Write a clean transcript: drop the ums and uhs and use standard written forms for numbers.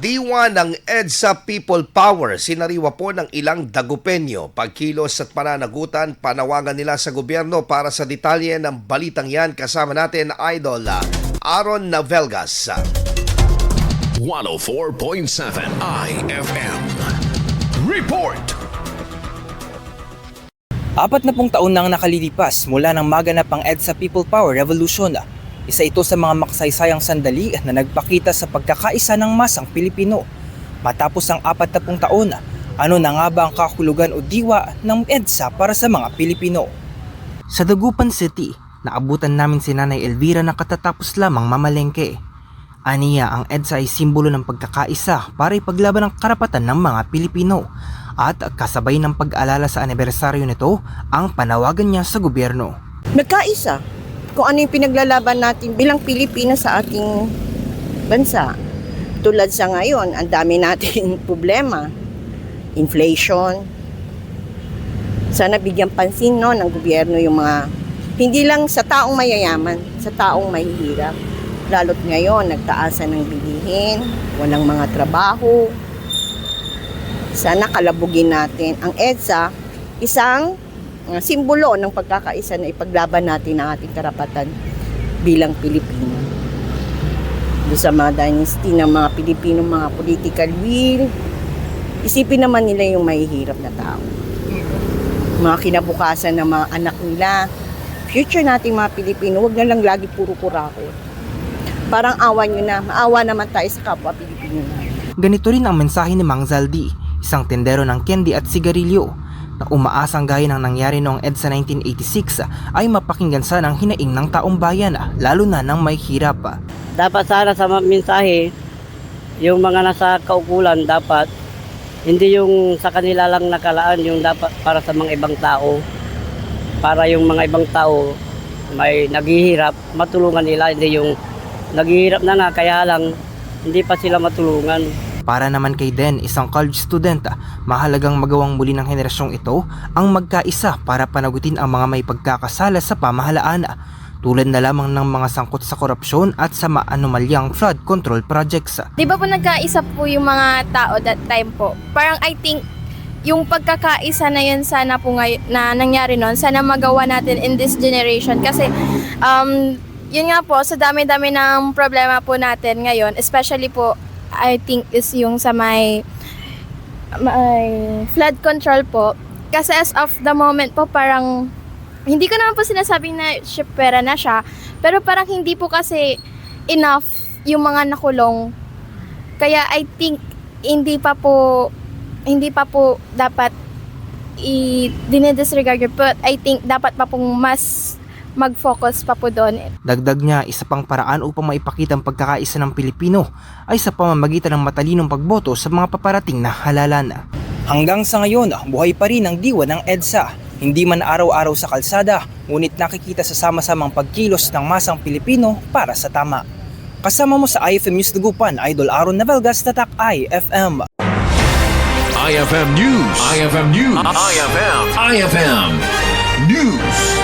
Diwa ng EDSA People Power, sinariwa po ng ilang Dagupenyo. Pagkilos at pananagutan, panawagan nila sa gobyerno. Para sa detalye ng balitang yan, kasama natin Idol Aaron Navelgas. 104.7 IFM Report. 40 taon nang nakalilipas mula nang maganap ang EDSA People Power Revolution. Isa ito sa mga makasaysayang sandali na nagpakita sa pagkakaisa ng masang Pilipino. Matapos ang 40 taon, ano na nga ba ang kahulugan o diwa ng EDSA para sa mga Pilipino? Sa Dagupan City, naabutan namin si Nanay Elvira na katatapos lamang mamalengke. Aniya, ang EDSA ay simbolo ng pagkakaisa para ipaglaban ang karapatan ng mga Pilipino. At kasabay ng pag-alala sa anibersaryo nito, ang panawagan niya sa gobyerno. Nagkaisa kung ano yung pinaglalaban natin bilang Pilipino sa ating bansa. Tulad sa ngayon, ang dami nating problema. Inflation. Sana bigyan pansin ng gobyerno yung mga, hindi lang sa taong mayayaman, sa taong mahihirap. Lalo't ngayon, nagtaasan ng bilihin, walang mga trabaho. Sana kalabugin natin. Ang EDSA, isang simbolo ng pagkakaisa na ipaglaban natin ang ating karapatan bilang Pilipino. Doon sa mga dynasty ng mga Pilipino, mga political will, isipin naman nila yung mahihirap na tao. Mga kinabukasan ng mga anak nila, future nating mga Pilipino, huwag na lang lagi puro kurako. Parang awa nyo na, maawa naman tayo sa kapwa Pilipino. Ganito rin ang mensahe ni Mang Zaldi, isang tendero ng candy at sigarilyo, na umaasang gaya ng nangyari noong EDSA 1986 ay mapakinggan sana ang hinaing ng taong bayan, lalo na ng may hirap. Dapat sana sa mensahe, yung mga nasa kaukulan dapat, hindi yung sa kanila lang nakalaan, yung dapat para sa mga ibang tao. Para yung mga ibang tao may naghihirap, matulungan nila, hindi yung naghihirap na nga, kaya lang hindi pa sila matulungan. Para naman kay Den, isang college student, mahalagang magawang muli ng henerasyong ito ang magkaisa para panagutin ang mga may pagkakasala sa pamahalaan, tulad na lamang ng mga sangkot sa korupsyon at sa maanomalyang flood control projects. Di ba po nagkaisa po yung mga tao that time po? Parang I think yung pagkakaisa na yun sana po na nangyari noon, sana magawa natin in this generation. Kasi yun nga po, sa dami-dami ng problema po natin ngayon, especially po I think is yung sa may flood control po. Kasi as of the moment po, parang hindi ko naman po sinasabing na pera na siya, pero parang hindi po kasi enough yung mga nakulong. Kaya I think hindi pa po dapat i-disregard, but I think dapat pa pong mas mag-focus pa po doon. Dagdag niya, isa pang paraan upang maipakita ang pagkakaisa ng Pilipino ay sa pamamagitan ng matalinong pagboto sa mga paparating na halalan. Hanggang sa ngayon, buhay pa rin ang diwa ng EDSA. Hindi man araw-araw sa kalsada, ngunit nakikita sa sama-samang pagkilos ng masang Pilipino para sa tama. Kasama mo sa IFM News Dagupan, Idol Aaron Navelgas, Tatak IFM. IFM News. IFM News. IFM News.